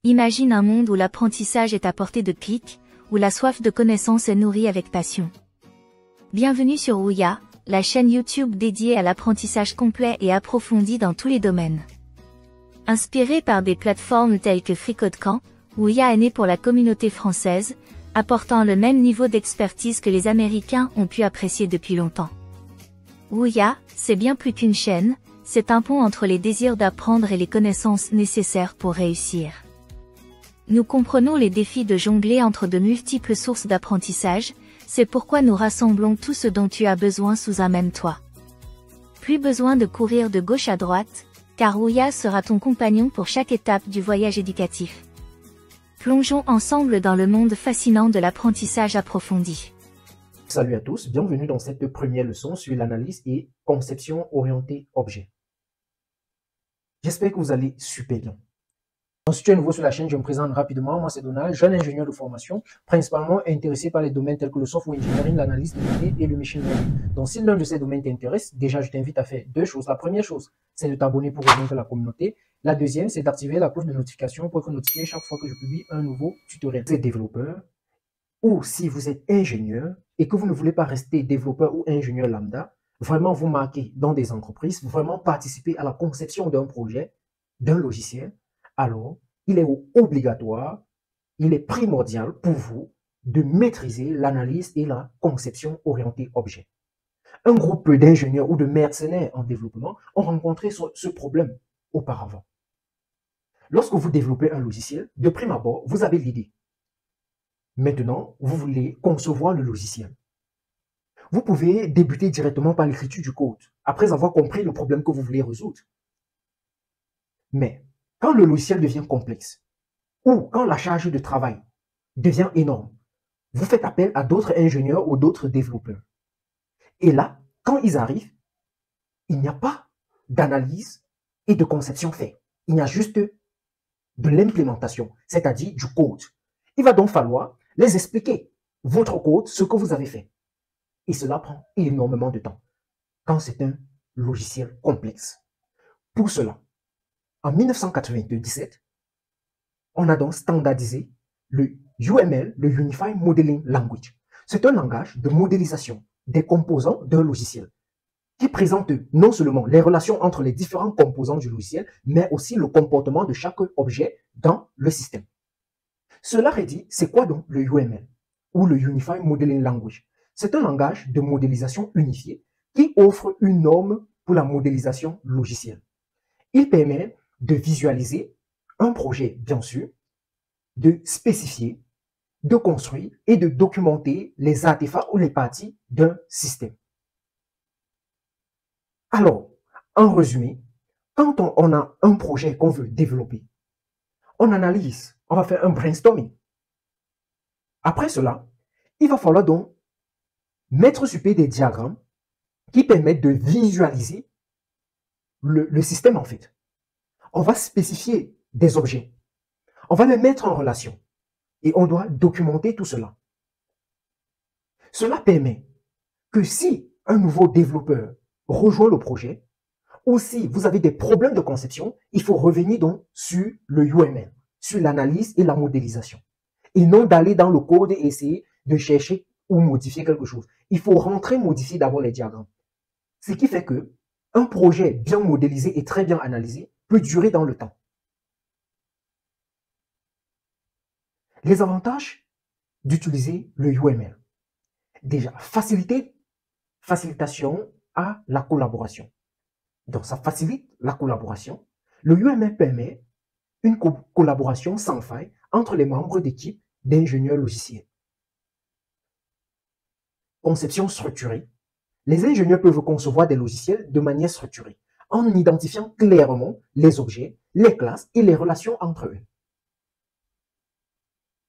Imagine un monde où l'apprentissage est à portée de clic, où la soif de connaissance est nourrie avec passion. Bienvenue sur Ouya, la chaîne YouTube dédiée à l'apprentissage complet et approfondi dans tous les domaines. Inspiré par des plateformes telles que FreeCodeCamp, Ouya est né pour la communauté française, apportant le même niveau d'expertise que les Américains ont pu apprécier depuis longtemps. Ouya, c'est bien plus qu'une chaîne, c'est un pont entre les désirs d'apprendre et les connaissances nécessaires pour réussir. Nous comprenons les défis de jongler entre de multiples sources d'apprentissage, c'est pourquoi nous rassemblons tout ce dont tu as besoin sous un même toit. Plus besoin de courir de gauche à droite, car Ouya sera ton compagnon pour chaque étape du voyage éducatif. Plongeons ensemble dans le monde fascinant de l'apprentissage approfondi. Salut à tous, bienvenue dans cette première leçon sur l'analyse et conception orientée objet. J'espère que vous allez super bien. Si tu es nouveau sur la chaîne, je me présente rapidement. Moi, c'est Donald, jeune ingénieur de formation, principalement intéressé par les domaines tels que le software engineering, l'analyse de données et le machine learning. Donc, si l'un de ces domaines t'intéresse, déjà, je t'invite à faire deux choses. La première chose, c'est de t'abonner pour rejoindre la communauté. La deuxième, c'est d'activer la cloche de notification pour être notifié chaque fois que je publie un nouveau tutoriel. Vous êtes développeur ou si vous êtes ingénieur et que vous ne voulez pas rester développeur ou ingénieur lambda, vraiment vous marquer dans des entreprises, vraiment participer à la conception d'un projet, d'un logiciel, alors il est obligatoire, il est primordial pour vous de maîtriser l'analyse et la conception orientée objet. Un groupe d'ingénieurs ou de mercenaires en développement ont rencontré ce problème auparavant. Lorsque vous développez un logiciel, de prime abord, vous avez l'idée. Maintenant, vous voulez concevoir le logiciel. Vous pouvez débuter directement par l'écriture du code, après avoir compris le problème que vous voulez résoudre. Mais quand le logiciel devient complexe, ou quand la charge de travail devient énorme, vous faites appel à d'autres ingénieurs ou d'autres développeurs. Et là, quand ils arrivent, il n'y a pas d'analyse et de conception faite. Il y a juste de l'implémentation, c'est-à-dire du code. Il va donc falloir les expliquer, votre code, ce que vous avez fait. Et cela prend énormément de temps quand c'est un logiciel complexe. Pour cela, en 1997, on a donc standardisé le UML, le Unified Modeling Language. C'est un langage de modélisation des composants d'un logiciel qui présente non seulement les relations entre les différents composants du logiciel, mais aussi le comportement de chaque objet dans le système. Cela dit, c'est quoi donc le UML ou le Unified Modeling Language? C'est un langage de modélisation unifié qui offre une norme pour la modélisation logicielle. Il permet de visualiser un projet, bien sûr, de spécifier, de construire et de documenter les artefacts ou les parties d'un système. Alors, en résumé, quand on a un projet qu'on veut développer, on analyse, on va faire un brainstorming. Après cela, il va falloir donc mettre sur pied des diagrammes qui permettent de visualiser le système en fait. On va spécifier des objets. On va les mettre en relation. Et on doit documenter tout cela. Cela permet que si un nouveau développeur rejoint le projet, ou si vous avez des problèmes de conception, il faut revenir donc sur le UML, sur l'analyse et la modélisation. Et non d'aller dans le code et essayer de chercher ou modifier quelque chose. Il faut rentrer, modifier d'abord les diagrammes. Ce qui fait que un projet bien modélisé et très bien analysé peut durer dans le temps. Les avantages d'utiliser le UML. Déjà, facilitation à la collaboration. Donc, ça facilite la collaboration. Le UML permet une collaboration sans faille entre les membres d'équipe d'ingénieurs logiciels. Conception structurée. Les ingénieurs peuvent concevoir des logiciels de manière structurée, en identifiant clairement les objets, les classes et les relations entre eux.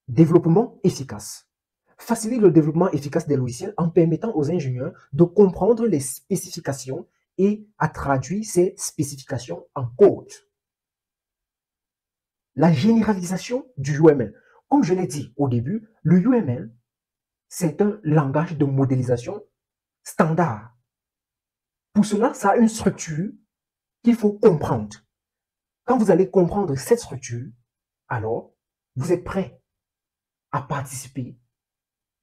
Développement efficace. Facilite le développement efficace des logiciels en permettant aux ingénieurs de comprendre les spécifications et à traduire ces spécifications en code. La généralisation du UML. Comme je l'ai dit au début, le UML, c'est un langage de modélisation standard. Pour cela, ça a une structure qu'il faut comprendre. Quand vous allez comprendre cette structure, alors vous êtes prêt à participer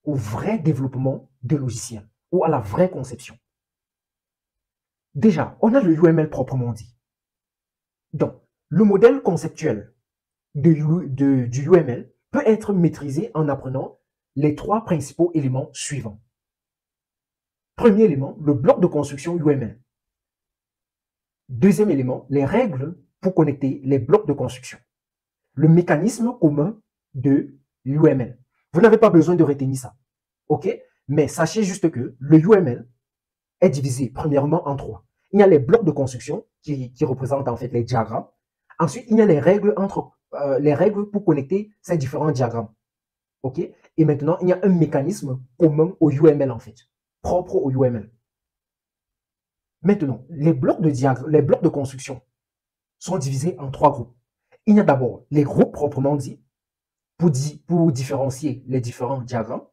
au vrai développement de logiciels ou à la vraie conception. Déjà, on a le UML proprement dit. Donc, le modèle conceptuel du UML peut être maîtrisé en apprenant les trois principaux éléments suivants. Premier élément, le bloc de construction UML. Deuxième élément, les règles pour connecter les blocs de construction. Le mécanisme commun de l'UML. Vous n'avez pas besoin de retenir ça. OK? Mais sachez juste que le UML est divisé premièrement en trois. Il y a les blocs de construction qui représentent en fait les diagrammes. Ensuite, il y a les règles pour connecter ces différents diagrammes. OK? Et maintenant, il y a un mécanisme commun au UML en fait, propre au UML. Maintenant, les blocs de construction sont divisés en trois groupes. Il y a d'abord les groupes proprement dit, pour différencier les différents diagrammes.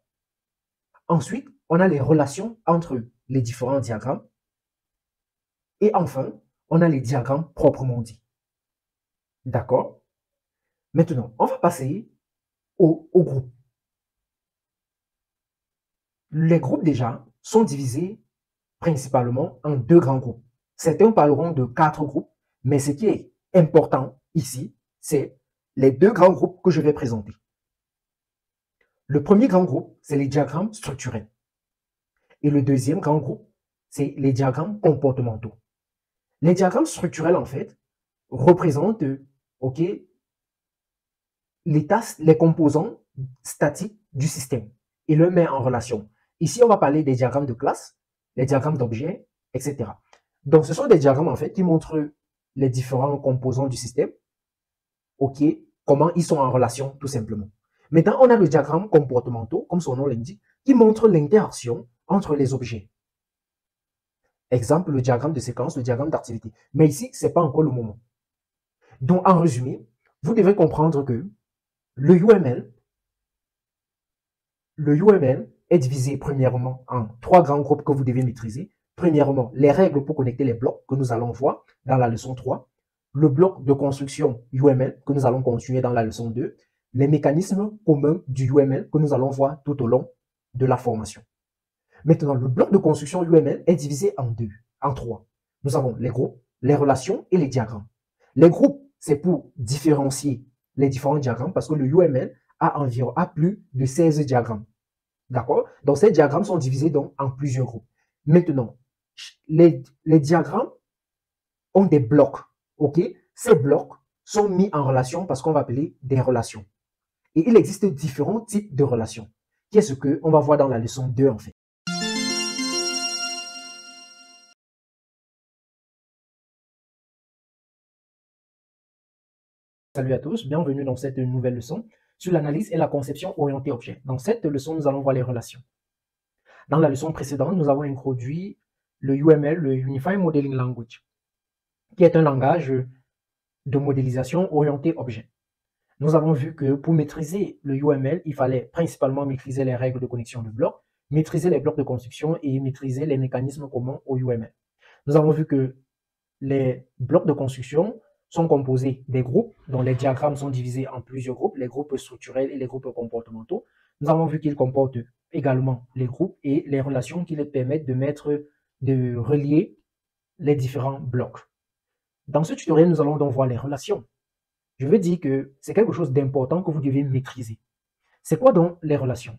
Ensuite, on a les relations entre les différents diagrammes. Et enfin, on a les diagrammes proprement dit. D'accord? Maintenant, on va passer au groupe. Les groupes déjà sont divisés principalement en deux grands groupes. Certains parleront de 4 groupes, mais ce qui est important ici, c'est les deux grands groupes que je vais présenter. Le premier grand groupe, c'est les diagrammes structurels. Et le deuxième grand groupe, c'est les diagrammes comportementaux. Les diagrammes structurels, en fait, représentent les composants statiques du système et le met en relation. Ici, on va parler des diagrammes de classe, les diagrammes d'objets, etc. Donc, ce sont des diagrammes, en fait, qui montrent les différents composants du système, comment ils sont en relation, tout simplement. Maintenant, on a le diagramme comportementaux, comme son nom l'indique, qui montre l'interaction entre les objets. Exemple, le diagramme de séquence, le diagramme d'activité. Mais ici, ce n'est pas encore le moment. Donc, en résumé, vous devez comprendre que le UML est divisé premièrement en trois grands groupes que vous devez maîtriser. Premièrement, les règles pour connecter les blocs que nous allons voir dans la leçon 3. Le bloc de construction UML que nous allons continuer dans la leçon 2. Les mécanismes communs du UML que nous allons voir tout au long de la formation. Maintenant, le bloc de construction UML est divisé en trois. Nous avons les groupes, les relations et les diagrammes. Les groupes, c'est pour différencier les différents diagrammes parce que le UML a plus de 16 diagrammes. D'accord? Donc, ces diagrammes sont divisés donc en plusieurs groupes. Maintenant, les diagrammes ont des blocs. OK? Ces blocs sont mis en relation parce qu'on va appeler des relations. Et il existe différents types de relations, qui est ce qu'on va voir dans la leçon 2 en fait. Salut à tous, bienvenue dans cette nouvelle leçon sur l'analyse et la conception orientée objet. Dans cette leçon, nous allons voir les relations. Dans la leçon précédente, nous avons introduit le UML, le Unified Modeling Language, qui est un langage de modélisation orienté objet. Nous avons vu que pour maîtriser le UML, il fallait principalement maîtriser les règles de connexion de blocs, maîtriser les blocs de construction et maîtriser les mécanismes communs au UML. Nous avons vu que les blocs de construction sont composés des groupes, dont les diagrammes sont divisés en plusieurs groupes, les groupes structurels et les groupes comportementaux. Nous avons vu qu'ils comportent également les groupes et les relations qui les permettent de relier les différents blocs. Dans ce tutoriel, nous allons donc voir les relations. Je veux dire que c'est quelque chose d'important que vous devez maîtriser. C'est quoi donc les relations?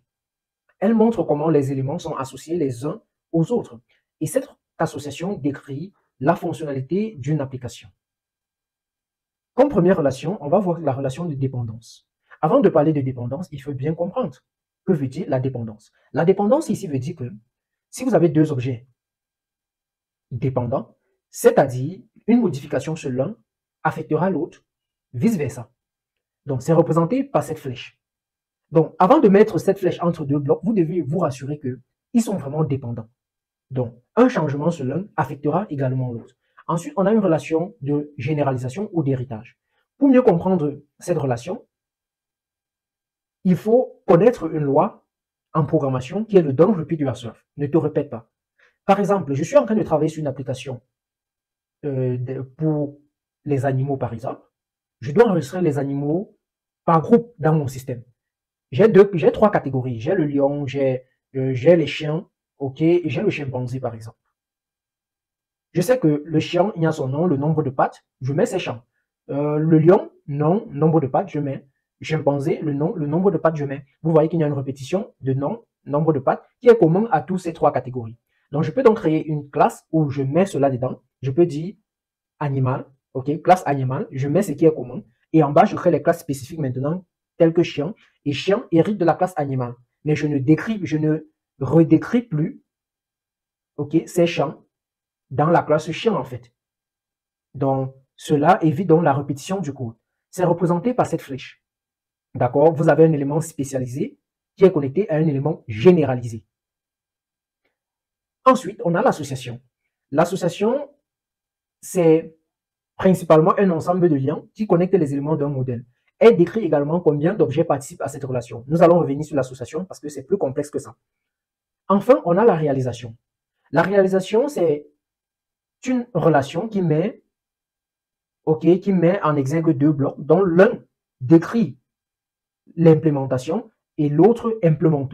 Elles montrent comment les éléments sont associés les uns aux autres. Et cette association décrit la fonctionnalité d'une application. Comme première relation, on va voir la relation de dépendance. Avant de parler de dépendance, il faut bien comprendre que veut dire la dépendance. La dépendance ici veut dire que si vous avez deux objets dépendants, c'est-à-dire une modification sur l'un affectera l'autre, vice-versa. Donc, c'est représenté par cette flèche. Donc, avant de mettre cette flèche entre deux blocs, vous devez vous rassurer qu'ils sont vraiment dépendants. Donc, un changement sur l'un affectera également l'autre. Ensuite, on a une relation de généralisation ou d'héritage. Pour mieux comprendre cette relation, il faut connaître une loi en programmation qui est le don't repeat yourself. Ne te répète pas. Par exemple, je suis en train de travailler sur une application pour les animaux, par exemple. Je dois enregistrer les animaux par groupe dans mon système. J'ai trois catégories. J'ai le lion, j'ai les chiens, ok, et j'ai le chimpanzé par exemple. Je sais que le chien, il y a son nom, le nombre de pattes, je mets ses champs. Le lion, nom, nombre de pattes, je mets. Chimpanzé, le nom, le nombre de pattes, je mets. Vous voyez qu'il y a une répétition de nom, nombre de pattes, qui est commun à tous ces trois catégories. Donc, je peux donc créer une classe où je mets cela dedans. Je peux dire animal, ok, classe animal, je mets ce qui est commun. Et en bas, je crée les classes spécifiques maintenant, telles que chien. Et chien hérite de la classe animal. Mais je ne redécris plus, ok, ces champs dans la classe chien en fait. Donc, cela évite donc la répétition du code. C'est représenté par cette flèche. D'accord? Vous avez un élément spécialisé qui est connecté à un élément généralisé. Ensuite, on a l'association. L'association, c'est principalement un ensemble de liens qui connectent les éléments d'un modèle. Elle décrit également combien d'objets participent à cette relation. Nous allons revenir sur l'association parce que c'est plus complexe que ça. Enfin, on a la réalisation. La réalisation, c'est une relation qui met en exergue deux blocs dont l'un décrit l'implémentation et l'autre implémente.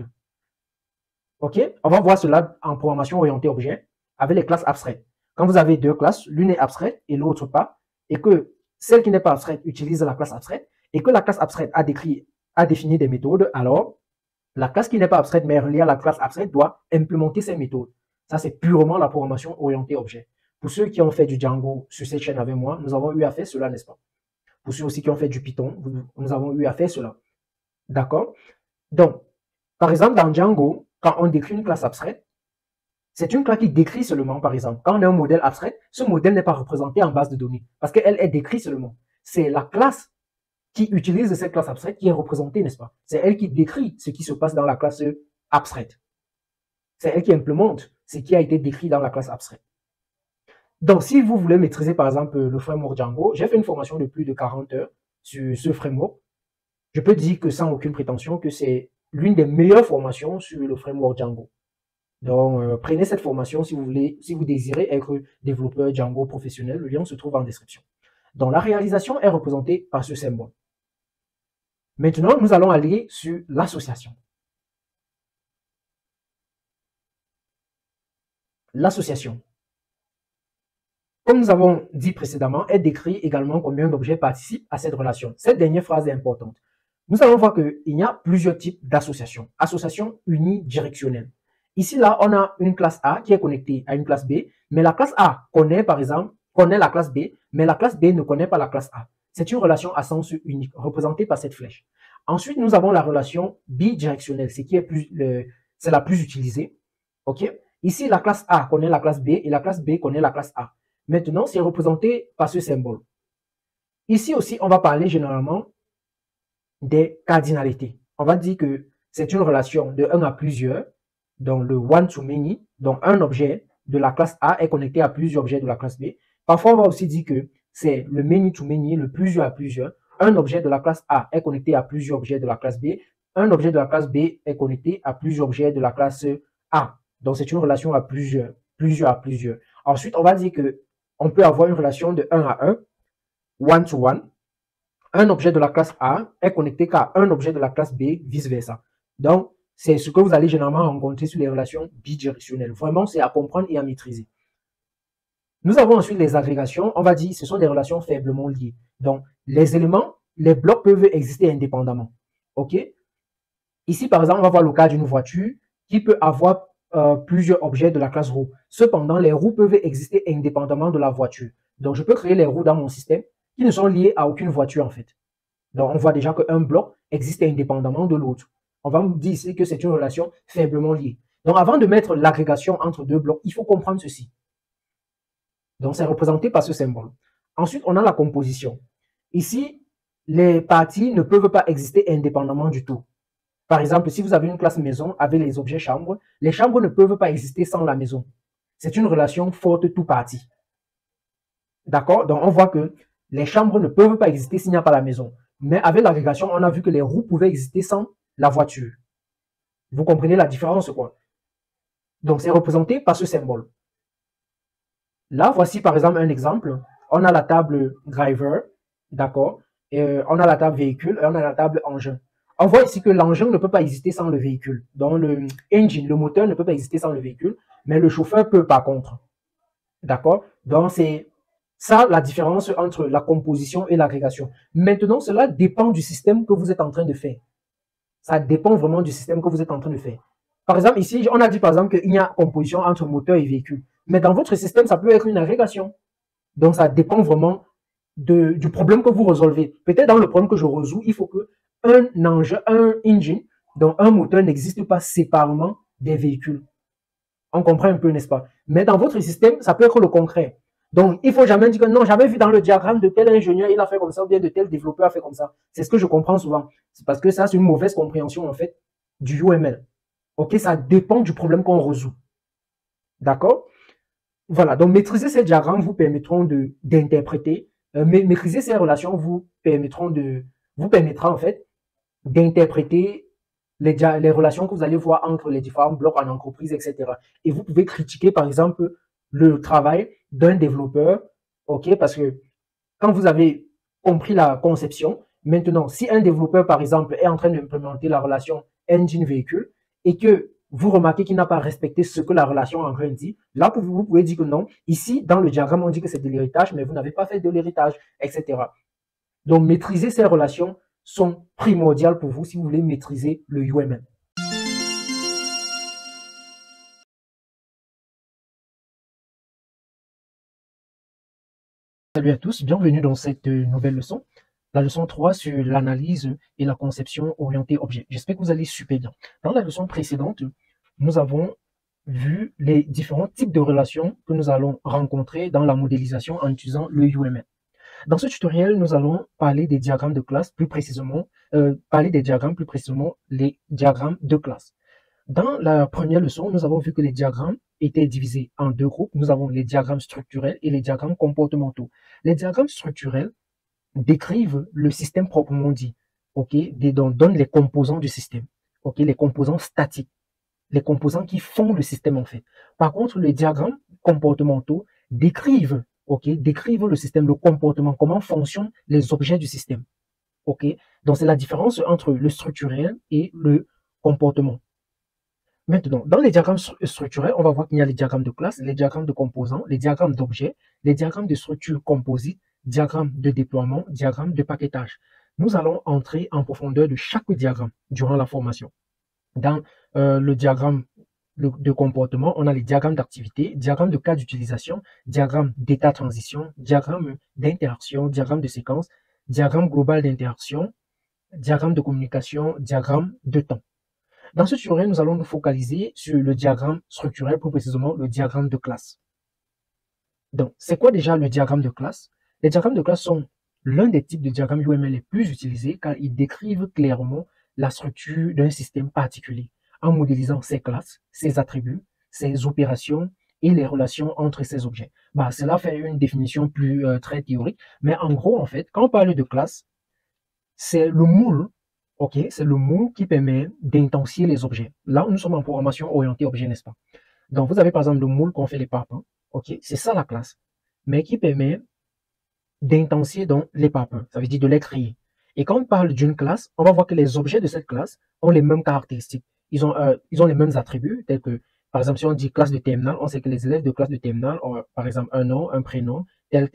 Ok, on va voir cela en programmation orientée objet avec les classes abstraites. Quand vous avez deux classes, l'une est abstraite et l'autre pas, et que celle qui n'est pas abstraite utilise la classe abstraite, et que la classe abstraite a défini des méthodes, alors la classe qui n'est pas abstraite mais reliée à la classe abstraite doit implémenter ces méthodes. Ça, c'est purement la programmation orientée objet. Pour ceux qui ont fait du Django sur cette chaîne avec moi, nous avons eu à faire cela, n'est-ce pas? Pour ceux aussi qui ont fait du Python, nous avons eu à faire cela. D'accord? Donc, par exemple, dans Django, quand on décrit une classe abstraite, c'est une classe qui décrit seulement, par exemple. Quand on a un modèle abstrait, ce modèle n'est pas représenté en base de données parce qu'elle est décrite seulement. C'est la classe qui utilise cette classe abstraite qui est représentée, n'est-ce pas? C'est elle qui décrit ce qui se passe dans la classe abstraite. C'est elle qui implémente ce qui a été décrit dans la classe abstraite. Donc, si vous voulez maîtriser, par exemple, le framework Django, j'ai fait une formation de plus de 40 heures sur ce framework. Je peux dire que sans aucune prétention que c'est l'une des meilleures formations sur le framework Django. Donc, prenez cette formation si vous désirez être développeur Django professionnel. Le lien se trouve en description. Donc, la réalisation est représentée par ce symbole. Maintenant, nous allons aller sur l'association. L'association. Comme nous avons dit précédemment, elle décrit également combien d'objets participent à cette relation. Cette dernière phrase est importante. Nous allons voir qu'il y a plusieurs types d'associations. Association unidirectionnelle. Ici, là, on a une classe A qui est connectée à une classe B, mais la classe A connaît, par exemple, la classe B, mais la classe B ne connaît pas la classe A. C'est une relation à sens unique, représentée par cette flèche. Ensuite, nous avons la relation bidirectionnelle, c'est la plus utilisée. OK? Ici, la classe A connaît la classe B et la classe B connaît la classe A. Maintenant, c'est représenté par ce symbole. Ici aussi, on va parler généralement des cardinalités. On va dire que c'est une relation de 1 à plusieurs, donc le one to many, donc un objet de la classe A est connecté à plusieurs objets de la classe B. Parfois, on va aussi dire que c'est le many to many, le plusieurs à plusieurs. Un objet de la classe A est connecté à plusieurs objets de la classe B. Un objet de la classe B est connecté à plusieurs objets de la classe A. Donc, c'est une relation à plusieurs à plusieurs. Ensuite, on va dire que on peut avoir une relation de 1 à 1, one to one. Un objet de la classe A est connecté qu'à un objet de la classe B, vice-versa. Donc, c'est ce que vous allez généralement rencontrer sur les relations bidirectionnelles. Vraiment, c'est à comprendre et à maîtriser. Nous avons ensuite les agrégations. On va dire que ce sont des relations faiblement liées. Donc, les éléments, les blocs peuvent exister indépendamment. OK? Ici, par exemple, on va voir le cas d'une voiture qui peut avoir plusieurs objets de la classe roue. Cependant, les roues peuvent exister indépendamment de la voiture. Donc, je peux créer les roues dans mon système qui ne sont liées à aucune voiture en fait. Donc, on voit déjà qu'un bloc existe indépendamment de l'autre. On va me dire ici que c'est une relation faiblement liée. Donc, avant de mettre l'agrégation entre deux blocs, il faut comprendre ceci. Donc, c'est représenté par ce symbole. Ensuite, on a la composition. Ici, les parties ne peuvent pas exister indépendamment du tout. Par exemple, si vous avez une classe maison avec les objets chambres, les chambres ne peuvent pas exister sans la maison. C'est une relation forte tout partie. D'accord? Donc, on voit que les chambres ne peuvent pas exister s'il n'y a pas la maison. Mais avec l'agrégation, on a vu que les roues pouvaient exister sans la voiture. Vous comprenez la différence, quoi? Donc, c'est représenté par ce symbole. Là, voici par exemple un exemple. On a la table driver, d'accord? on a la table véhicule et on a la table engin. On voit ici que l'engin ne peut pas exister sans le véhicule. Donc, le engine, le moteur ne peut pas exister sans le véhicule, mais le chauffeur peut par contre. D'accord? Donc, c'est ça la différence entre la composition et l'agrégation. Maintenant, cela dépend du système que vous êtes en train de faire. Ça dépend vraiment du système que vous êtes en train de faire. Par exemple, ici, on a dit par exemple qu'il y a composition entre moteur et véhicule. Mais dans votre système, ça peut être une agrégation. Donc, ça dépend vraiment du problème que vous résolvez. Peut-être dans le problème que je résous, il faut que un engine, donc un moteur n'existe pas séparément des véhicules. On comprend un peu, n'est-ce pas? Mais dans votre système, ça peut être le contraire. Donc, il faut jamais dire que non, j'avais vu dans le diagramme de tel ingénieur, il a fait comme ça, ou bien de tel développeur a fait comme ça. C'est ce que je comprends souvent. C'est parce que ça, c'est une mauvaise compréhension, en fait, du UML. OK, ça dépend du problème qu'on résout. D'accord? Voilà, donc maîtriser ces diagrammes vous permettront d'interpréter, maîtriser ces relations vous permettra en fait d'interpréter les relations que vous allez voir entre les différents blocs en entreprise, etc. Et vous pouvez critiquer, par exemple, le travail d'un développeur, ok, parce que quand vous avez compris la conception, maintenant, si un développeur, par exemple, est en train d'implémenter la relation engine-véhicule et que vous remarquez qu'il n'a pas respecté ce que la relation en grain dit, là, vous pouvez dire que non. Ici, dans le diagramme, on dit que c'est de l'héritage, mais vous n'avez pas fait de l'héritage, etc. Donc, maîtriser ces relations sont primordiales pour vous si vous voulez maîtriser le UML. Salut à tous, bienvenue dans cette nouvelle leçon, la leçon 3 sur l'analyse et la conception orientée objet. J'espère que vous allez super bien. Dans la leçon précédente, nous avons vu les différents types de relations que nous allons rencontrer dans la modélisation en utilisant le UML. Dans ce tutoriel, nous allons parler des diagrammes de classe, plus précisément, les diagrammes de classe. Dans la première leçon, nous avons vu que les diagrammes étaient divisés en deux groupes. Nous avons les diagrammes structurels et les diagrammes comportementaux. Les diagrammes structurels décrivent le système proprement dit, ok, donnent les composants du système, ok, les composants statiques, les composants qui font le système en fait. Par contre, les diagrammes comportementaux décrivent le système, le comportement, comment fonctionnent les objets du système. Ok, donc c'est la différence entre le structurel et le comportement. Maintenant, dans les diagrammes structurels, on va voir qu'il y a les diagrammes de classe, les diagrammes de composants, les diagrammes d'objets, les diagrammes de structure composite, diagrammes de déploiement, diagrammes de paquetage. Nous allons entrer en profondeur de chaque diagramme durant la formation. Dans le diagramme de comportement, on a les diagrammes d'activité, diagrammes de cas d'utilisation, diagrammes d'état transition, diagrammes d'interaction, diagrammes de séquence, diagramme global d'interaction, diagramme de communication, diagramme de temps. Dans ce tutoriel, nous allons nous focaliser sur le diagramme structurel, plus précisément le diagramme de classe. Donc, c'est quoi déjà le diagramme de classe? Les diagrammes de classe sont l'un des types de diagrammes UML les plus utilisés car ils décrivent clairement la structure d'un système particulier en modélisant ses classes, ses attributs, ses opérations et les relations entre ces objets. Cela fait une définition plus très théorique, mais en gros, en fait, quand on parle de classe, c'est le moule. Ok, c'est le moule qui permet d'intensifier les objets. Là, nous sommes en programmation orientée objet, n'est-ce pas? Donc, vous avez par exemple le moule qu'on fait les parpaings. Ok, c'est ça la classe, mais qui permet d'intensifier donc les parpaings. Ça veut dire de les créer. Et quand on parle d'une classe, on va voir que les objets de cette classe ont les mêmes caractéristiques. Ils ont les mêmes attributs, tels que, par exemple, si on dit classe de terminale, on sait que les élèves de classe de terminale ont, par exemple, un nom, un prénom, tel.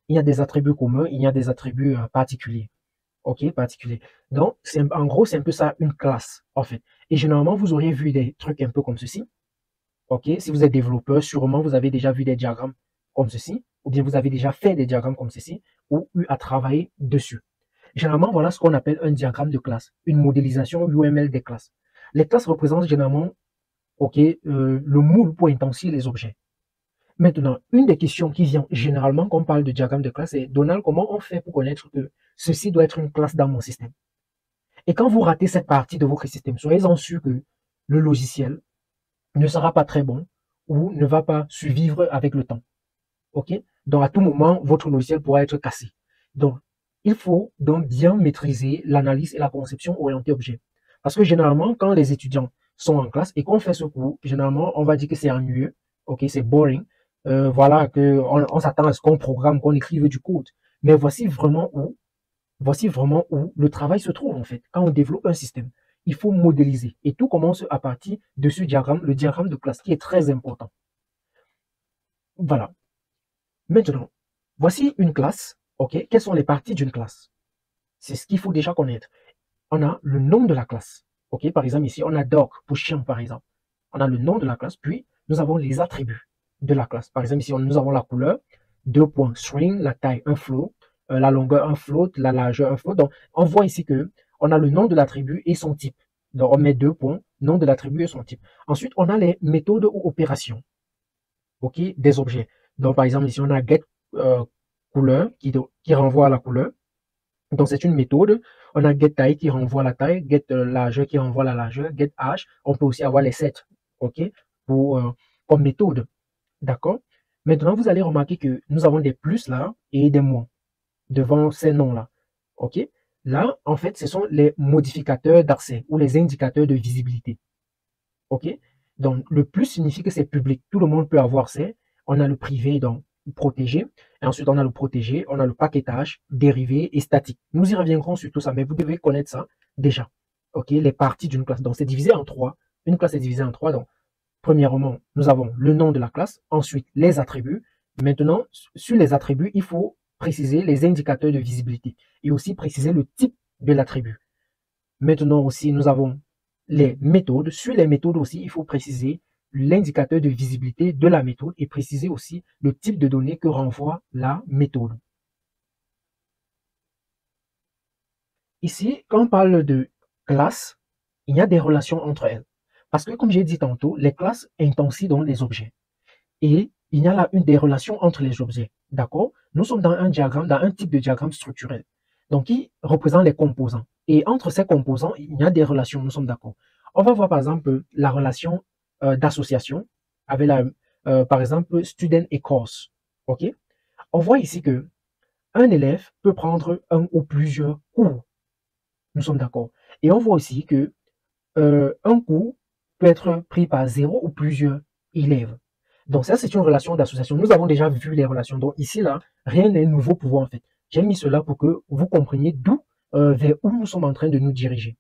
Il y a des attributs communs, il y a des attributs particuliers. Ok, particulier. Donc, en gros, c'est un peu ça, une classe, en fait. Et généralement, vous auriez vu des trucs un peu comme ceci. Ok, si vous êtes développeur, sûrement vous avez déjà vu des diagrammes comme ceci, ou bien vous avez déjà fait des diagrammes comme ceci, ou eu à travailler dessus. Généralement, voilà ce qu'on appelle un diagramme de classe, une modélisation UML des classes. Les classes représentent généralement, le moule pour intensifier les objets. Maintenant, une des questions qui vient généralement quand on parle de diagramme de classe est: Donald, comment on fait pour connaître que ceci doit être une classe dans mon système? Et quand vous ratez cette partie de votre système, soyez-en sûr que le logiciel ne sera pas très bon ou ne va pas survivre avec le temps. Ok? Donc, à tout moment, votre logiciel pourra être cassé. Donc, il faut donc bien maîtriser l'analyse et la conception orientée objet. Parce que généralement, quand les étudiants sont en classe et qu'on fait ce cours, généralement, on va dire que c'est ennuyeux, ok, c'est boring. Voilà, on s'attend à ce qu'on programme, qu'on écrive du code. Mais voici vraiment où voici vraiment où le travail se trouve en fait. Quand on développe un système, il faut modéliser. Et tout commence à partir de ce diagramme, le diagramme de classe qui est très important. Voilà. Maintenant, voici une classe. OK, quelles sont les parties d'une classe? C'est ce qu'il faut déjà connaître. On a le nom de la classe. OK, par exemple, ici, on a dog pour chien, par exemple. On a le nom de la classe, puis nous avons les attributs de la classe. Par exemple, ici, nous avons la couleur, 2 points string, la taille, un float, la longueur, un float, la largeur, un float. Donc, on voit ici que on a le nom de l'attribut et son type. Donc, on met 2 points, nom de l'attribut et son type. Ensuite, on a les méthodes ou opérations, OK, des objets. Donc, par exemple, ici, on a get couleur qui renvoie à la couleur. Donc, c'est une méthode. On a get taille qui renvoie à la taille, get largeur qui renvoie à la largeur, get âge. On peut aussi avoir les sets, OK, comme méthode. D'accord? Maintenant, vous allez remarquer que nous avons des plus là et des moins devant ces noms-là. OK? Là, en fait, ce sont les modificateurs d'accès ou les indicateurs de visibilité. OK? Donc, le plus signifie que c'est public. Tout le monde peut avoir accès. On a le privé, donc protégé. Et ensuite, on a le protégé, on a le paquetage, dérivé et statique. Nous y reviendrons sur tout ça, mais vous devez connaître ça déjà. OK? Les parties d'une classe. Donc, c'est divisé en trois. Une classe est divisée en trois. Donc, premièrement, nous avons le nom de la classe. Ensuite, les attributs. Maintenant, sur les attributs, il faut préciser les indicateurs de visibilité et aussi préciser le type de l'attribut. Maintenant aussi, nous avons les méthodes. Sur les méthodes aussi, il faut préciser l'indicateur de visibilité de la méthode et préciser aussi le type de données que renvoie la méthode. Ici, quand on parle de classe, il y a des relations entre elles. Parce que, comme j'ai dit tantôt, les classes intensifient dans les objets. Et il y a là une des relations entre les objets. D'accord? Nous sommes dans un diagramme, dans un type de diagramme structurel. Donc, qui représente les composants. Et entre ces composants, il y a des relations, nous sommes d'accord. On va voir par exemple la relation d'association avec par exemple, student et course. OK? On voit ici que un élève peut prendre un ou plusieurs cours. Nous sommes d'accord. Et on voit aussi que un cours peut être pris par 0 ou plusieurs élèves. Donc ça, c'est une relation d'association. Nous avons déjà vu les relations. Donc ici, là, rien n'est nouveau pour vous en fait. J'ai mis cela pour que vous compreniez d'où, vers où nous sommes en train de nous diriger.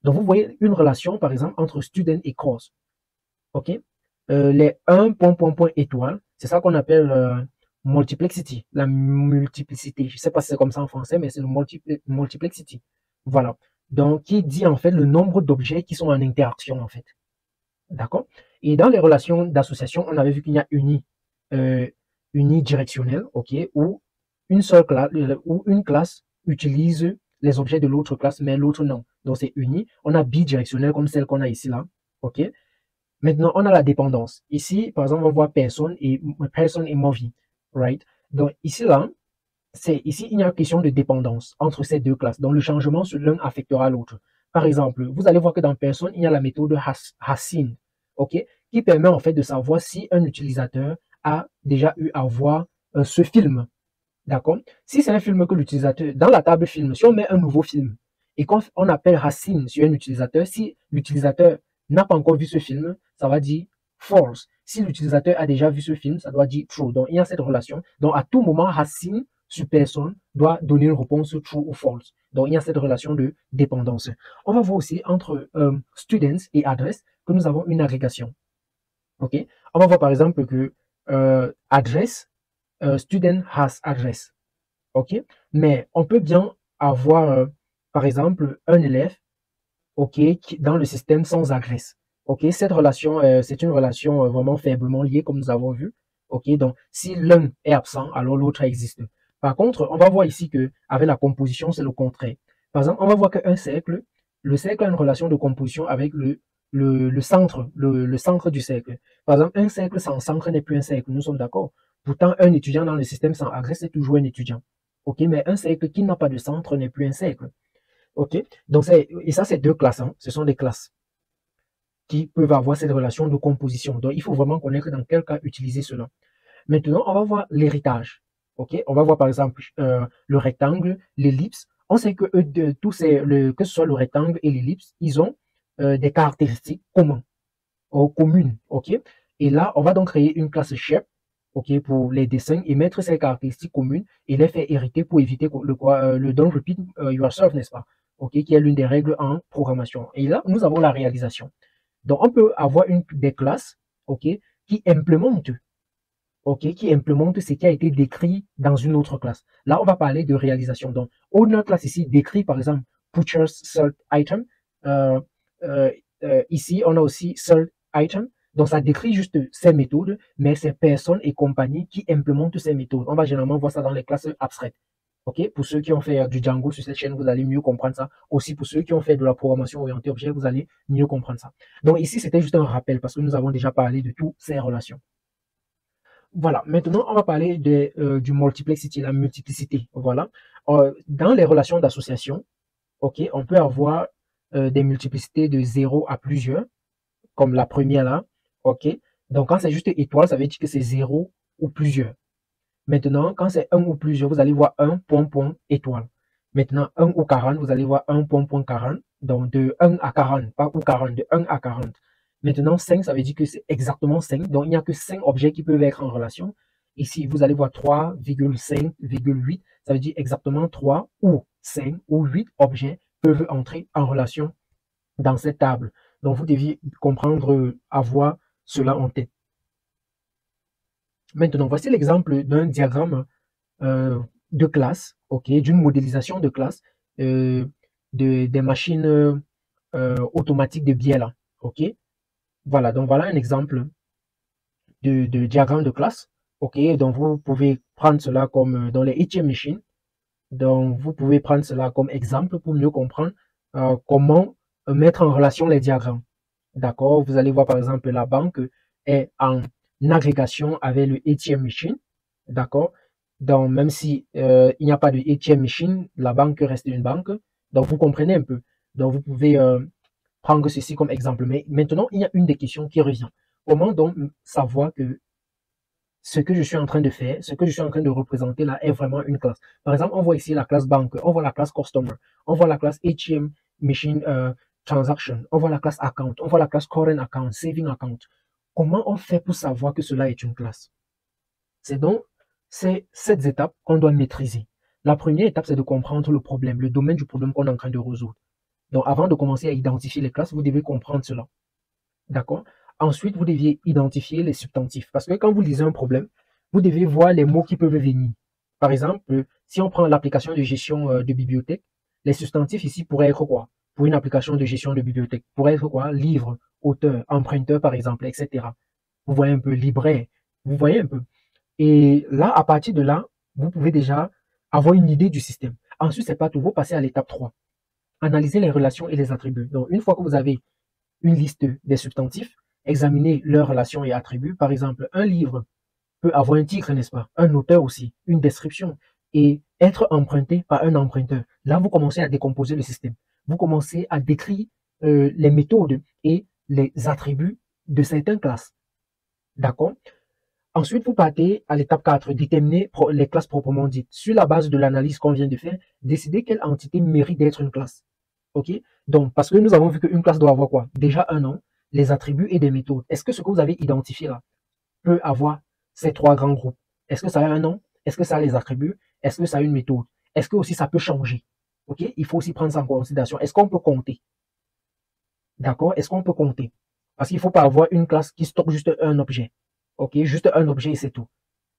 Donc vous voyez une relation, par exemple, entre student et course. OK? Les 1, point, point, point, étoile, c'est ça qu'on appelle multiplexity, la multiplicité. Je ne sais pas si c'est comme ça en français, mais c'est le multiplexity. Voilà. Donc, qui dit en fait le nombre d'objets qui sont en interaction en fait. D'accord? Et dans les relations d'association, on avait vu qu'il y a unidirectionnel, OK, où une seule classe, où une classe utilise les objets de l'autre classe, mais l'autre non. Donc, c'est uni. On a bidirectionnel comme celle qu'on a ici là, OK? Maintenant, on a la dépendance. Ici, par exemple, on voit personne et movie, right? Donc, ici là, ici, il y a une question de dépendance entre ces deux classes. Donc, le changement sur l'un affectera l'autre. Par exemple, vous allez voir que dans personne, il y a la méthode Hassine, OK, qui permet en fait de savoir si un utilisateur a déjà eu à voir ce film. D'accord? Si c'est un film que l'utilisateur, dans la table film, si on met un nouveau film et qu'on appelle Racine sur un utilisateur, si l'utilisateur n'a pas encore vu ce film, ça va dire false. Si l'utilisateur a déjà vu ce film, ça doit dire true. Donc, il y a cette relation. Donc, à tout moment, Racine sur personne doit donner une réponse true ou false. Donc, il y a cette relation de dépendance. On va voir aussi entre students et adresse que nous avons une agrégation. OK? On va voir par exemple que adresse, student has address. OK? Mais on peut bien avoir, par exemple, un élève, OK, qui, dans le système sans adresse. OK? Cette relation, c'est une relation vraiment faiblement liée, comme nous avons vu. OK? Donc, si l'un est absent, alors l'autre existe. Par contre, on va voir ici que avec la composition, c'est le contraire. Par exemple, on va voir qu'un cercle, le cercle a une relation de composition avec le centre, le centre du cercle. Par exemple, un cercle sans centre n'est plus un cercle, nous sommes d'accord. Pourtant, un étudiant dans le système sans adresse est toujours un étudiant. OK? Mais un cercle qui n'a pas de centre n'est plus un cercle. OK? Donc, et ça, c'est deux classes. Hein. Ce sont des classes qui peuvent avoir cette relation de composition. Donc, il faut vraiment connaître dans quel cas utiliser cela. Maintenant, on va voir l'héritage. OK? On va voir par exemple le rectangle, l'ellipse. On sait que que ce soit le rectangle et l'ellipse, ils ont des caractéristiques communes. OK? Et là, on va donc créer une classe shape. ok, pour les dessins et mettre ces caractéristiques communes et les faire hériter pour éviter le don't repeat yourself, n'est-ce pas? Ok, qui est l'une des règles en programmation. Et là, nous avons la réalisation. Donc, on peut avoir des classes, ok, qui implémentent, ok, qui implémentent ce qui a été décrit dans une autre classe. Là, on va parler de réalisation. Donc, owner class ici décrit, par exemple, purchase sold item. Euh, ici, on a aussi sold item. Donc, ça décrit juste ces méthodes, mais c'est personnes et compagnies qui implémentent ces méthodes. On va généralement voir ça dans les classes abstraites. Ok, pour ceux qui ont fait du Django sur cette chaîne, vous allez mieux comprendre ça. Aussi, pour ceux qui ont fait de la programmation orientée objet, vous allez mieux comprendre ça. Donc, ici, c'était juste un rappel parce que nous avons déjà parlé de toutes ces relations. Voilà, maintenant on va parler du multiplicity, la multiplicité. Voilà. Dans les relations d'association, ok, on peut avoir des multiplicités de 0 à plusieurs, comme la première là. Ok. Donc quand c'est juste étoile, ça veut dire que c'est 0 ou plusieurs. Maintenant, quand c'est 1 ou plusieurs, vous allez voir 1 point point étoile. Maintenant, 1 ou 40, vous allez voir 1 point point 40. Donc de 1 à 40, pas ou 40, de 1 à 40. Maintenant, 5, ça veut dire que c'est exactement 5. Donc, il n'y a que 5 objets qui peuvent être en relation. Ici, vous allez voir 3,5,8. Ça veut dire exactement 3 ou 5 ou 8 objets peuvent entrer en relation dans cette table. Donc, vous deviez comprendre, avoir cela en tête. Maintenant, voici l'exemple d'un diagramme de classe, ok, d'une modélisation de classe des machines automatiques de biais là, ok. Voilà, donc voilà un exemple de diagramme de classe. Ok, donc vous pouvez prendre cela comme dans les ATM machines. Donc vous pouvez prendre cela comme exemple pour mieux comprendre comment mettre en relation les diagrammes. D'accord, vous allez voir par exemple la banque est en agrégation avec le ATM machine. D'accord, donc même si il n'y a pas de ATM machine, la banque reste une banque. Donc vous comprenez un peu. Donc vous pouvez prendre ceci comme exemple. Mais maintenant, il y a une des questions qui revient. Comment donc savoir que ce que je suis en train de faire, ce que je suis en train de représenter là est vraiment une classe? Par exemple, on voit ici la classe banque, on voit la classe customer, on voit la classe ATM machine transaction, on voit la classe account, on voit la classe current account, saving account. Comment on fait pour savoir que cela est une classe? C'est donc cette étape qu'on doit maîtriser. La première étape, c'est de comprendre le problème, le domaine du problème qu'on est en train de résoudre. Donc, avant de commencer à identifier les classes, vous devez comprendre cela. D'accord? Ensuite, vous deviez identifier les substantifs. Parce que quand vous lisez un problème, vous devez voir les mots qui peuvent venir. Par exemple, si on prend l'application de gestion de bibliothèque, les substantifs ici pourraient être quoi? Pour une application de gestion de bibliothèque, pourrait être quoi? Livre, auteur, emprunteur, par exemple, etc. Vous voyez un peu, libraire. Vous voyez un peu. Et là, à partir de là, vous pouvez déjà avoir une idée du système. Ensuite, c'est pas tout. Vous passez à l'étape 3. Analyser les relations et les attributs. Donc, une fois que vous avez une liste des substantifs, examinez leurs relations et attributs. Par exemple, un livre peut avoir un titre, n'est-ce pas? Un auteur aussi, une description, et être emprunté par un emprunteur. Là, vous commencez à décomposer le système. Vous commencez à décrire les méthodes et les attributs de certaines classes. D'accord? Ensuite, vous partez à l'étape 4, déterminer les classes proprement dites. Sur la base de l'analyse qu'on vient de faire, décider quelle entité mérite d'être une classe. OK? Donc, parce que nous avons vu qu'une classe doit avoir quoi? Déjà un nom, les attributs et des méthodes. Est-ce que ce que vous avez identifié là peut avoir ces trois grands groupes? Est-ce que ça a un nom? Est-ce que ça a les attributs? Est-ce que ça a une méthode? Est-ce que aussi ça peut changer? OK? Il faut aussi prendre ça en considération. Est-ce qu'on peut compter? D'accord? Est-ce qu'on peut compter? Parce qu'il ne faut pas avoir une classe qui stocke juste un objet. OK? Juste un objet et c'est tout.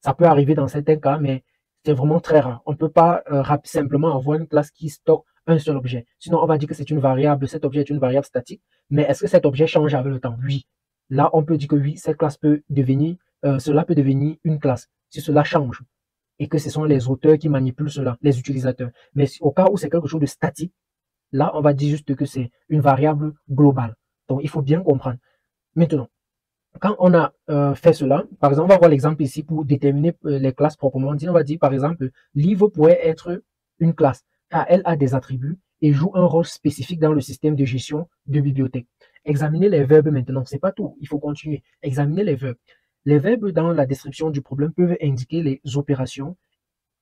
Ça peut arriver dans certains cas, mais c'est vraiment très rare. On ne peut pas simplement avoir une classe qui stocke un seul objet. Sinon, on va dire que c'est une variable, cet objet est une variable statique. Mais est-ce que cet objet change avec le temps? Oui. Là, on peut dire que oui, cette classe peut devenir, cela peut devenir une classe si cela change et que ce sont les auteurs qui manipulent cela, les utilisateurs. Mais au cas où c'est quelque chose de statique, là, on va dire juste que c'est une variable globale. Donc, il faut bien comprendre. Maintenant, quand on a fait cela, par exemple, on va voir l'exemple ici pour déterminer les classes proprement dit. On va dire, par exemple, livre pourrait être une classe, car elle a des attributs et joue un rôle spécifique dans le système de gestion de bibliothèque. Examiner les verbes maintenant, c'est pas tout, il faut continuer. Examiner les verbes. Les verbes dans la description du problème peuvent indiquer les opérations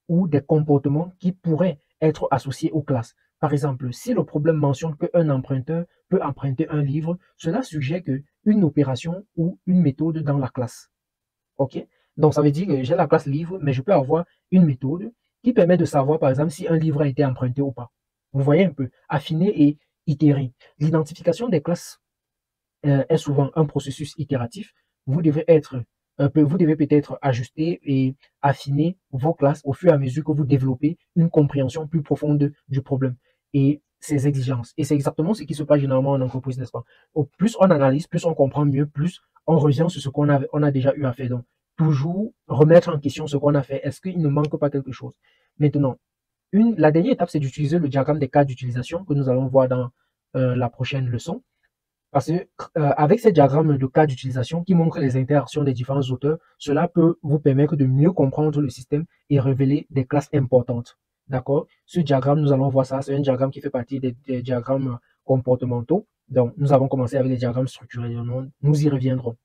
ou des comportements qui pourraient être associés aux classes. Par exemple, si le problème mentionne qu'un emprunteur peut emprunter un livre, cela suggère qu'une opération ou une méthode dans la classe. OK? Donc, ça veut dire que j'ai la classe livre, mais je peux avoir une méthode qui permet de savoir, par exemple, si un livre a été emprunté ou pas. Vous voyez un peu, affiner et itérer. L'identification des classes est souvent un processus itératif. Vous devez peut-être ajuster et affiner vos classes au fur et à mesure que vous développez une compréhension plus profonde du problème et ses exigences. Et c'est exactement ce qui se passe généralement en entreprise, n'est-ce pas? Au plus on analyse, plus on comprend mieux, plus on revient sur ce qu'on a déjà eu à faire. Donc, toujours remettre en question ce qu'on a fait. Est-ce qu'il ne manque pas quelque chose? Maintenant, la dernière étape, c'est d'utiliser le diagramme des cas d'utilisation que nous allons voir dans la prochaine leçon. Parce que avec ces diagrammes de cas d'utilisation qui montrent les interactions des différents auteurs, cela peut vous permettre de mieux comprendre le système et révéler des classes importantes. D'accord? Ce diagramme, nous allons voir ça, c'est un diagramme qui fait partie des diagrammes comportementaux. Donc, nous avons commencé avec les diagrammes structurés, nous y reviendrons.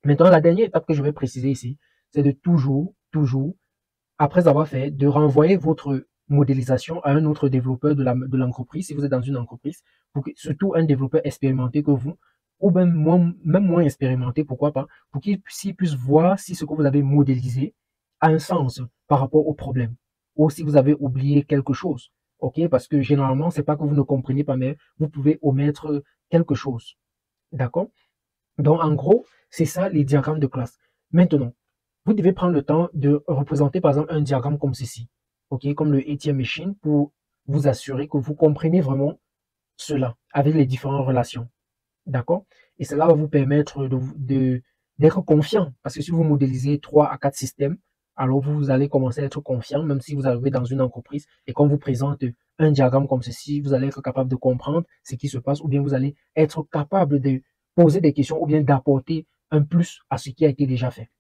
Maintenant, la dernière étape que je vais préciser ici, c'est de toujours, après avoir fait, de renvoyer votre modélisation à un autre développeur de l'entreprise, si vous êtes dans une entreprise, surtout un développeur expérimenté que vous, ou même moins expérimenté, pourquoi pas, pour qu'il puisse voir si ce que vous avez modélisé a un sens par rapport au problème, ou si vous avez oublié quelque chose. OK? Parce que généralement, c'est pas que vous ne comprenez pas, mais vous pouvez omettre quelque chose. D'accord? Donc, en gros, c'est ça les diagrammes de classe. Maintenant, vous devez prendre le temps de représenter, par exemple, un diagramme comme ceci, ok, comme le ATM Machine, pour vous assurer que vous comprenez vraiment cela avec les différentes relations. D'accord? Et cela va vous permettre d'être confiant. Parce que si vous modélisez 3 à 4 systèmes, alors vous allez commencer à être confiant, même si vous arrivez dans une entreprise et qu'on vous présente un diagramme comme ceci, vous allez être capable de comprendre ce qui se passe, ou bien vous allez être capable de poser des questions, ou bien d'apporter un plus à ce qui a été déjà fait.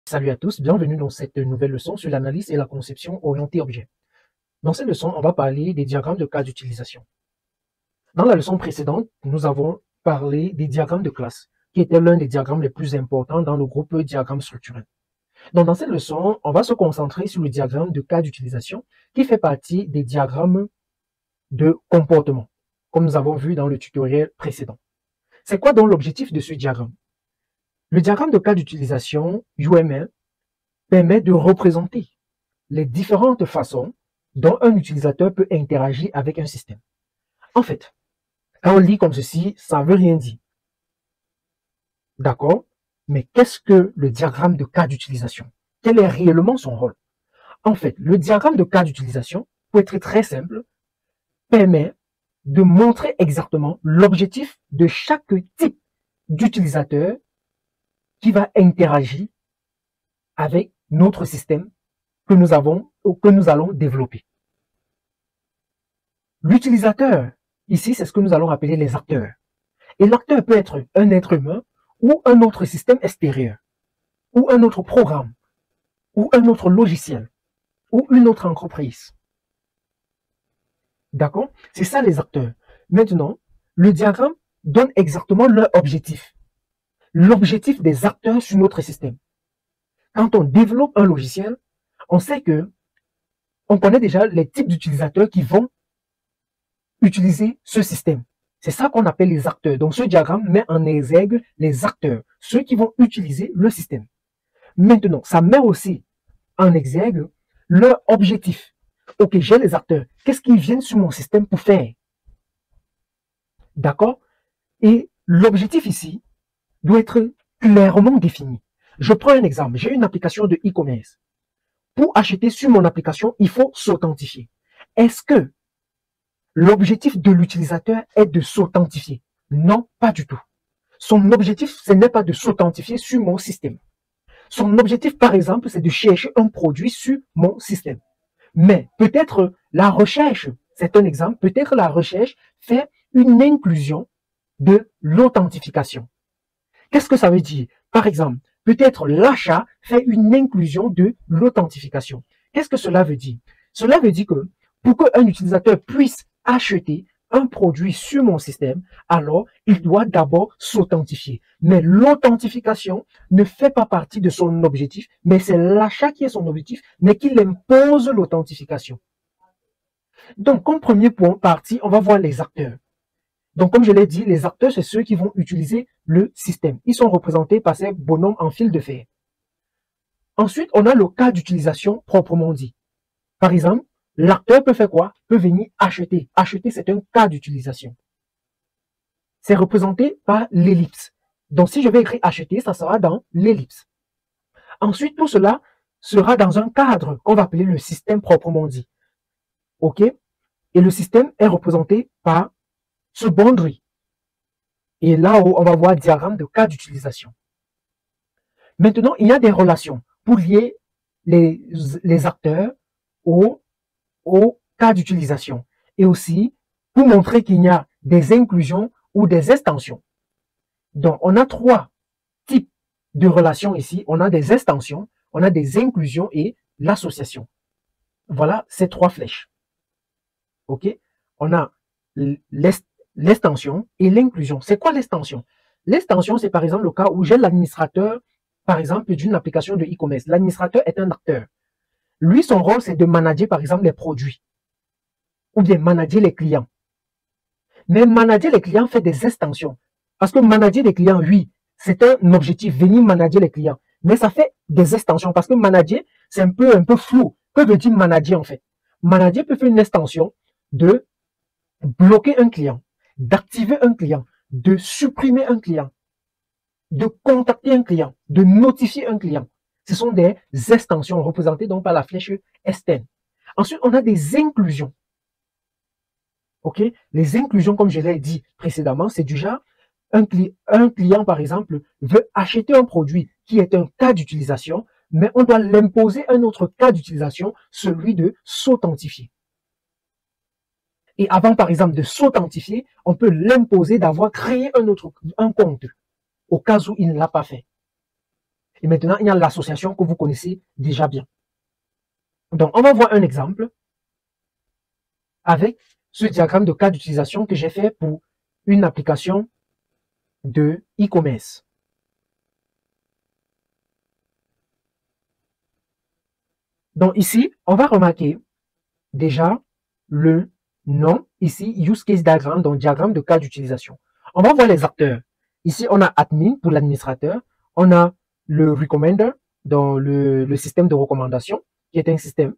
Salut à tous, bienvenue dans cette nouvelle leçon sur l'analyse et la conception orientée objet. Dans cette leçon, on va parler des diagrammes de cas d'utilisation. Dans la leçon précédente, nous avons parlé des diagrammes de classe, qui étaient l'un des diagrammes les plus importants dans le groupe diagramme structurel. Donc, dans cette leçon, on va se concentrer sur le diagramme de cas d'utilisation, qui fait partie des diagrammes de comportement, comme nous avons vu dans le tutoriel précédent. C'est quoi donc l'objectif de ce diagramme? Le diagramme de cas d'utilisation UML permet de représenter les différentes façons dont un utilisateur peut interagir avec un système. En fait, quand on lit comme ceci, ça ne veut rien dire. D'accord? Mais qu'est-ce que le diagramme de cas d'utilisation? Quel est réellement son rôle? En fait, le diagramme de cas d'utilisation, pour être très simple, permet de montrer exactement l'objectif de chaque type d'utilisateur qui va interagir avec notre système que nous avons ou que nous allons développer. L'utilisateur, ici, c'est ce que nous allons appeler les acteurs. Et l'acteur peut être un être humain ou un autre système extérieur, ou un autre programme, ou un autre logiciel, ou une autre entreprise. D'accord? C'est ça les acteurs. Maintenant, le diagramme donne exactement leur objectif. L'objectif des acteurs sur notre système. Quand on développe un logiciel, on sait que on connaît déjà les types d'utilisateurs qui vont utiliser ce système. C'est ça qu'on appelle les acteurs. Donc ce diagramme met en exergue les acteurs, ceux qui vont utiliser le système. Maintenant, ça met aussi en exergue leur objectif. Ok, j'ai les acteurs. Qu'est-ce qu'ils viennent sur mon système pour faire? D'accord? Et l'objectif ici doit être clairement défini. Je prends un exemple. J'ai une application de e-commerce. Pour acheter sur mon application, il faut s'authentifier. Est-ce que l'objectif de l'utilisateur est de s'authentifier? Non, pas du tout. Son objectif, ce n'est pas de s'authentifier sur mon système. Son objectif, par exemple, c'est de chercher un produit sur mon système. Mais peut-être la recherche, c'est un exemple, peut-être la recherche fait une inclusion de l'authentification. Qu'est-ce que ça veut dire? Par exemple, peut-être l'achat fait une inclusion de l'authentification. Qu'est-ce que cela veut dire? Cela veut dire que pour qu'un utilisateur puisse acheter un produit sur mon système, alors il doit d'abord s'authentifier. Mais l'authentification ne fait pas partie de son objectif, mais c'est l'achat qui est son objectif, mais qu'il impose l'authentification. Donc, comme premier point partie, on va voir les acteurs. Donc, comme je l'ai dit, les acteurs, c'est ceux qui vont utiliser le système. Ils sont représentés par ces bonhommes en fil de fer. Ensuite, on a le cas d'utilisation proprement dit. Par exemple, l'acteur peut faire quoi? Peut venir acheter. Acheter, c'est un cas d'utilisation. C'est représenté par l'ellipse. Donc, si je vais écrire acheter, ça sera dans l'ellipse. Ensuite, tout cela sera dans un cadre qu'on va appeler le système proprement dit. OK? Et le système est représenté par ce boundary. Et là-haut, on va voir diagramme de cas d'utilisation. Maintenant, il y a des relations pour lier les acteurs au cas d'utilisation. Et aussi, pour montrer qu'il y a des inclusions ou des extensions. Donc, on a trois types de relations ici. On a des extensions, on a des inclusions et l'association. Voilà ces trois flèches. OK? On a l'extension et l'inclusion. C'est quoi l'extension? L'extension, c'est par exemple le cas où j'ai l'administrateur, par exemple, d'une application de e-commerce. L'administrateur est un acteur. Lui, son rôle, c'est de manager, par exemple, les produits ou bien manager les clients. Mais manager les clients fait des extensions. Parce que manager les clients, oui, c'est un objectif, venir manager les clients. Mais ça fait des extensions parce que manager, c'est un peu flou. Que veut dire manager en fait? Manager peut faire une extension de bloquer un client, d'activer un client, de supprimer un client, de contacter un client, de notifier un client. Ce sont des extensions représentées donc par la flèche externe. Ensuite, on a des inclusions. OK? Les inclusions, comme je l'ai dit précédemment, c'est du genre, un client, par exemple, veut acheter un produit qui est un cas d'utilisation, mais on doit l'imposer un autre cas d'utilisation, celui de s'authentifier. Et avant, par exemple, de s'authentifier, on peut l'imposer d'avoir créé un compte, au cas où il ne l'a pas fait. Et maintenant, il y a l'association que vous connaissez déjà bien. Donc, on va voir un exemple avec ce diagramme de cas d'utilisation que j'ai fait pour une application de e-commerce. Donc ici, on va remarquer déjà le nom, ici, use case diagram, donc diagramme de cas d'utilisation. On va voir les acteurs. Ici, on a admin pour l'administrateur, on a le recommender dans le système de recommandation, qui est un système.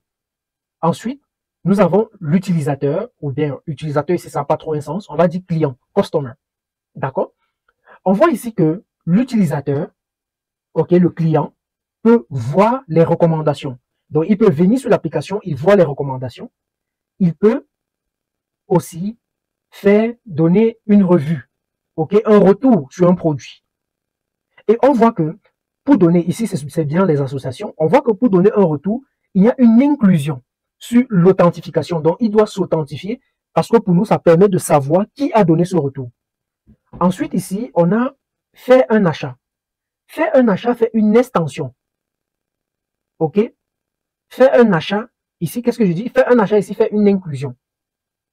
Ensuite, nous avons l'utilisateur, ou bien utilisateur ici, ça n'a pas trop un sens, on va dire client, customer. D'accord? On voit ici que l'utilisateur, ok, le client, peut voir les recommandations. Donc, il peut venir sur l'application, il voit les recommandations. Il peut aussi faire donner une revue, ok, un retour sur un produit. Et on voit que pour donner, ici c'est bien les associations, on voit que pour donner un retour, il y a une inclusion sur l'authentification. Donc, il doit s'authentifier parce que pour nous, ça permet de savoir qui a donné ce retour. Ensuite, ici, on a fait un achat. Faire un achat fait une extension. OK? Faire un achat, ici, qu'est-ce que je dis? Faire un achat ici fait une inclusion.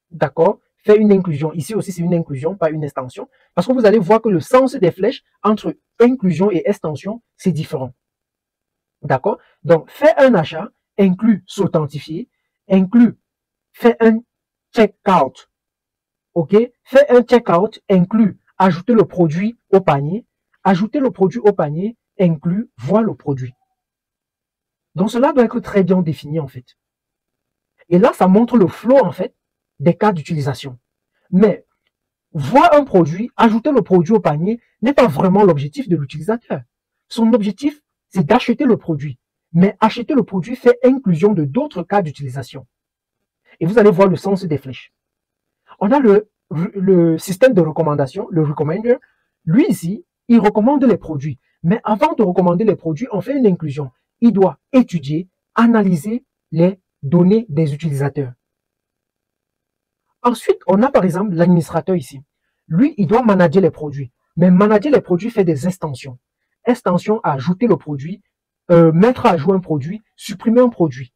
D'accord? Faire une inclusion. Ici aussi, c'est une inclusion, pas une extension. Parce que vous allez voir que le sens des flèches entre inclusion et extension, c'est différent. D'accord? Donc, faire un achat inclut s'authentifier, inclut faire un check-out. OK? Faire un check-out inclut ajouter le produit au panier. Ajouter le produit au panier inclut voir le produit. Donc, cela doit être très bien défini, en fait. Et là, ça montre le flow, en fait, des cas d'utilisation. Mais, voir un produit, ajouter le produit au panier, n'est pas vraiment l'objectif de l'utilisateur. Son objectif, c'est d'acheter le produit. Mais acheter le produit fait inclusion de d'autres cas d'utilisation. Et vous allez voir le sens des flèches. On a le système de recommandation, le recommender. Lui, ici, il recommande les produits. Mais avant de recommander les produits, on fait une inclusion. Il doit étudier, analyser les données des utilisateurs. Ensuite, on a par exemple l'administrateur ici. Lui, il doit manager les produits. Mais manager les produits fait des extensions. Extension à ajouter le produit, mettre à jour un produit, supprimer un produit.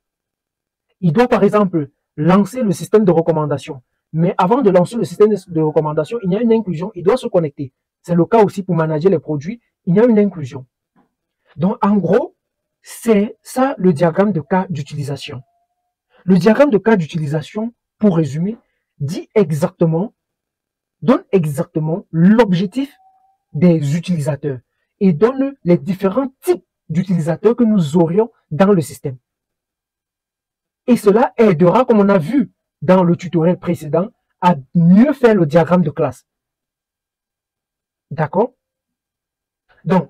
Il doit par exemple lancer le système de recommandation. Mais avant de lancer le système de recommandation, il y a une inclusion. Il doit se connecter. C'est le cas aussi pour manager les produits. Il y a une inclusion. Donc, en gros, c'est ça le diagramme de cas d'utilisation. Le diagramme de cas d'utilisation pour résumer, dit exactement, donne exactement l'objectif des utilisateurs et donne les différents types d'utilisateurs que nous aurions dans le système. Et cela aidera, comme on a vu dans le tutoriel précédent, à mieux faire le diagramme de classe. D'accord? Donc,